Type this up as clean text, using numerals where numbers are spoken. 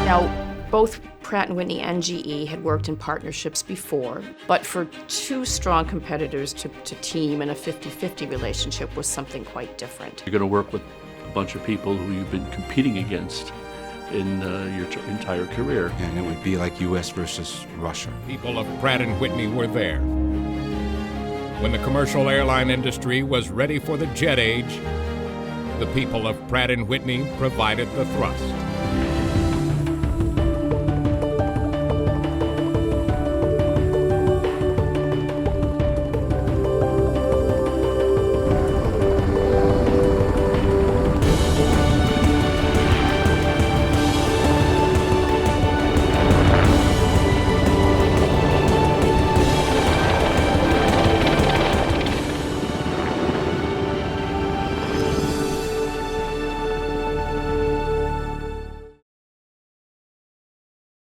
Now, both Pratt and Whitney and GE had worked in partnerships before, but for two strong competitors to team in a 50-50 relationship was something quite different. You're going to work with a bunch of people who you've been competing against in your entire career. And it would be like U.S. versus Russia. People of Pratt and Whitney were there. When the commercial airline industry was ready for the jet age, the people of Pratt and Whitney provided the thrust.